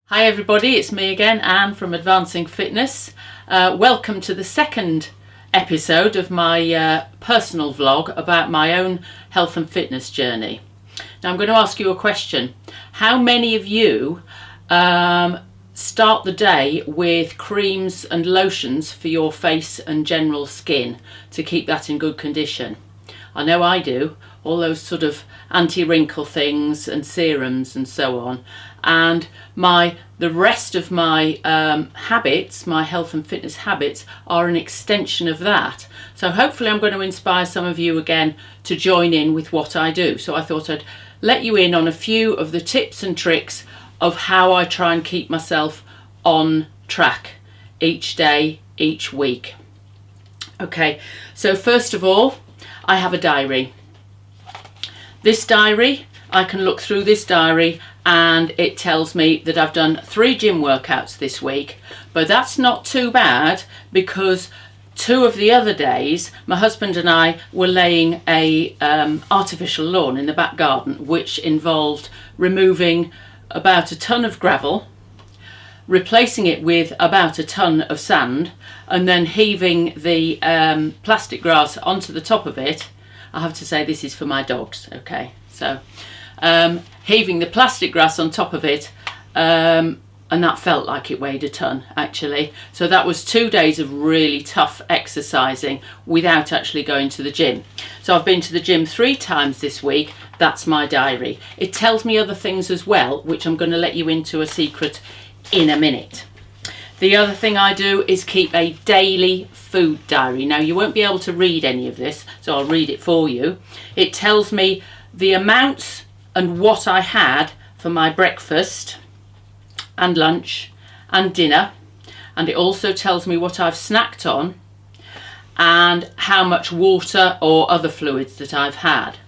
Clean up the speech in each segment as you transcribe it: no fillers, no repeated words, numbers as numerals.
Hi everybody, it's me again, Anne from Advancing Fitness. Welcome to the second episode of my personal vlog about my own health and fitness journey. Now I'm going to ask you a question. How many of you start the day with creams and lotions for your face and general skin to keep that in good condition? I know I do. All those sort of anti-wrinkle things and serums and so on. And the rest of my habits, my health and fitness habits, are an extension of that. So hopefully I'm going to inspire some of you again to join in with what I do. So I thought I'd let you in on a few of the tips and tricks of how I try and keep myself on track each day, each week. Okay, so first of all, I have a diary. This diary, I can look through this diary and it tells me that I've done 3 gym workouts this week, but that's not too bad because 2 of the other days my husband and I were laying a artificial lawn in the back garden, which involved removing about a ton of gravel, replacing it with about a ton of sand, and then heaving the plastic grass onto the top of it. I have to say this is for my dogs, okay? So heaving the plastic grass on top of it, and that felt like it weighed a ton actually. So that was 2 days of really tough exercising without actually going to the gym. So I've been to the gym 3 times this week. That's my diary. It tells me other things as well, which I'm going to let you into a secret in a minute. The other thing I do is keep a daily food diary. Now you won't be able to read any of this, so I'll read it for you. It tells me the amounts and what I had for my breakfast and lunch and dinner, and it also tells me what I've snacked on and how much water or other fluids that I've had.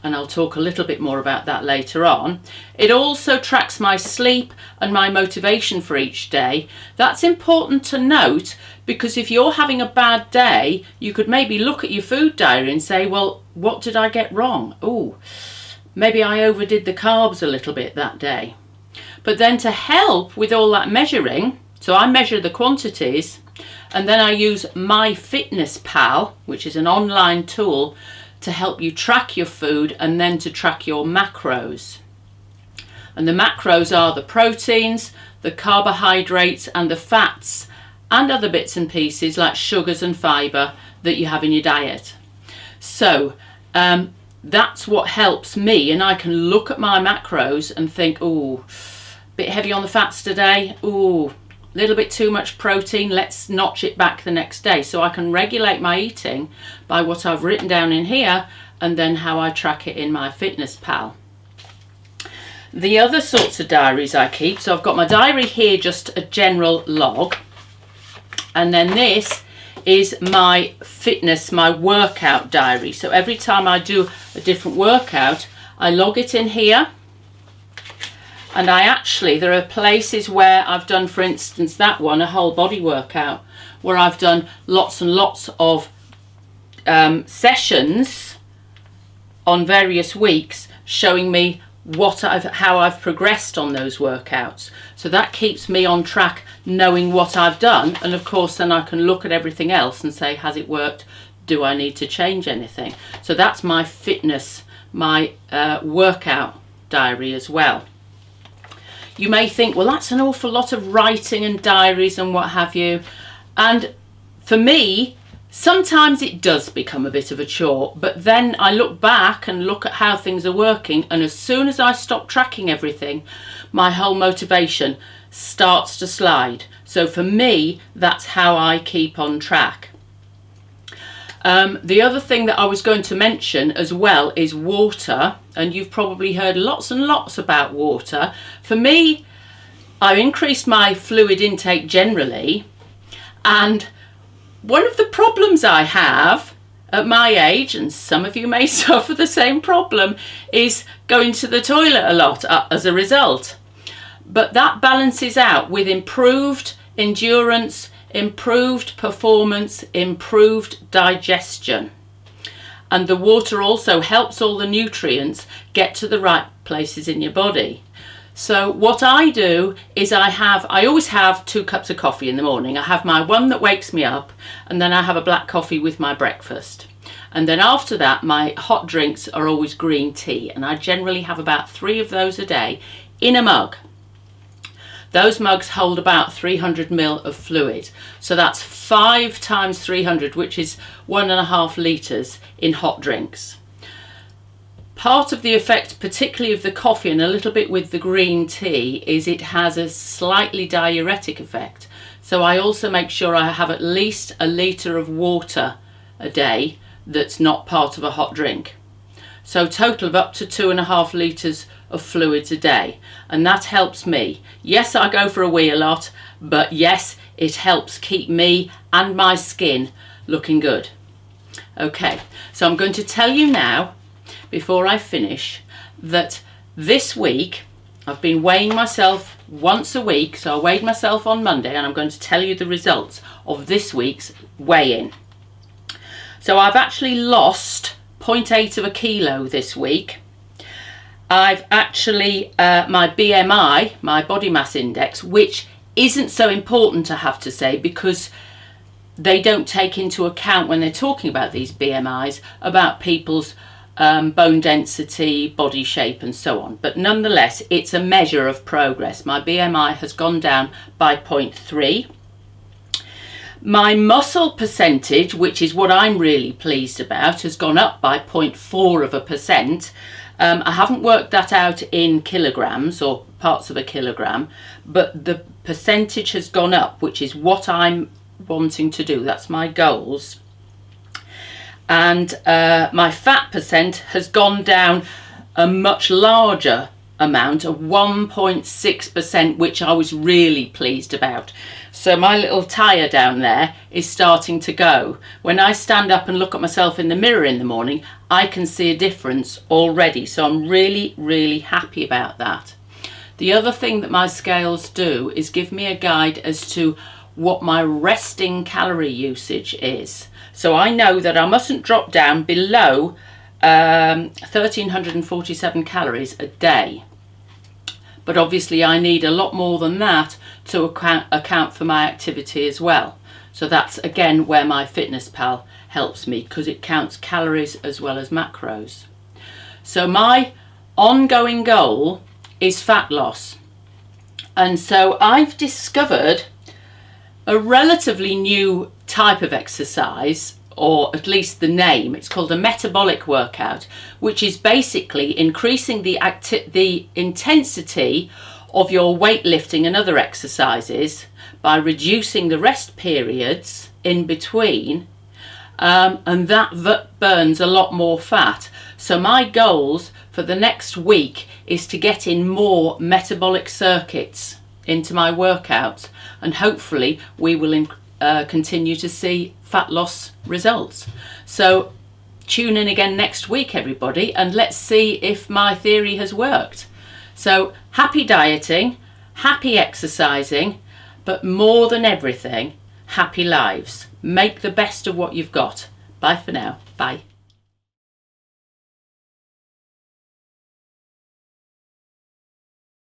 And I'll talk a little bit more about that later on. It also tracks my sleep and my motivation for each day. That's important to note because if you're having a bad day, you could maybe look at your food diary and say, well, what did I get wrong? Oh, maybe I overdid the carbs a little bit that day. But then to help with all that measuring, so I measure the quantities and then I use MyFitnessPal, which is an online tool to help you track your food and then to track your macros. And the macros are the proteins, the carbohydrates and the fats and other bits and pieces like sugars and fibre that you have in your diet. So that's what helps me, and I can look at my macros and think, oh, bit heavy on the fats today, oh, a little bit too much protein, let's notch it back the next day. So I can regulate my eating by what I've written down in here and then how I track it in MyFitnessPal. The other sorts of diaries I keep, so I've got my diary here, just a general log, and then this is my fitness, my workout diary. So every time I do a different workout, I log it in here. And there are places where I've done, for instance, that one, a whole body workout, where I've done lots and lots of sessions on various weeks showing me how I've progressed on those workouts. So that keeps me on track, knowing what I've done. And of course, then I can look at everything else and say, has it worked? Do I need to change anything? So that's my fitness, my workout diary as well. You may think, well, that's an awful lot of writing and diaries and what have you. And for me, sometimes it does become a bit of a chore, but then I look back and look at how things are working. And as soon as I stop tracking everything, my whole motivation starts to slide. So for me, that's how I keep on track. The other thing that I was going to mention as well is water, and you've probably heard lots and lots about water. For me, I increased my fluid intake generally, and one of the problems I have at my age, and some of you may suffer the same problem, is going to the toilet a lot as a result. But that balances out with improved endurance, improved performance, improved digestion. And the water also helps all the nutrients get to the right places in your body. So what I do is I always have 2 cups of coffee in the morning. I have my one that wakes me up, and then I have a black coffee with my breakfast. And then after that, my hot drinks are always green tea, and I generally have about 3 of those a day in a mug. Those mugs hold about 300 ml of fluid. So that's 5 times 300, which is 1.5 litres in hot drinks. Part of the effect, particularly of the coffee and a little bit with the green tea, is it has a slightly diuretic effect. So I also make sure I have at least a litre of water a day that's not part of a hot drink. So total of up to 2.5 litres of fluids a day, and that helps me. Yes, I go for a wee a lot, but yes, it helps keep me and my skin looking good. Okay, so I'm going to tell you now, before I finish, that this week I've been weighing myself once a week. So I weighed myself on Monday, and I'm going to tell you the results of this week's weigh-in. So I've actually lost 0.8 of a kilo this week. I've actually, my BMI, my body mass index, which isn't so important, I have to say, because they don't take into account when they're talking about these BMIs, about people's bone density, body shape and so on. But nonetheless, it's a measure of progress. My BMI has gone down by 0.3. My muscle percentage, which is what I'm really pleased about, has gone up by 0.4%. I haven't worked that out in kilograms or parts of a kilogram, but the percentage has gone up, which is what I'm wanting to do. That's my goals. And my fat percent has gone down a much larger amount of 1.6%, which I was really pleased about. So my little tyre down there is starting to go. When I stand up and look at myself in the mirror in the morning, I can see a difference already. So I'm really, really happy about that. The other thing that my scales do is give me a guide as to what my resting calorie usage is. So I know that I mustn't drop down below 1,347 calories a day. But obviously I need a lot more than that to account for my activity as well. So that's again where my Fitness Pal helps me, because it counts calories as well as macros. So my ongoing goal is fat loss. And so I've discovered a relatively new type of exercise, or at least the name. It's called a metabolic workout, which is basically increasing the intensity of your weightlifting and other exercises by reducing the rest periods in between, and that burns a lot more fat. So my goals for the next week is to get in more metabolic circuits into my workouts, and hopefully we will continue to see fat loss results. So tune in again next week, everybody, and let's see if my theory has worked. So happy dieting, happy exercising, but more than everything, happy lives. Make the best of what you've got. Bye for now. Bye.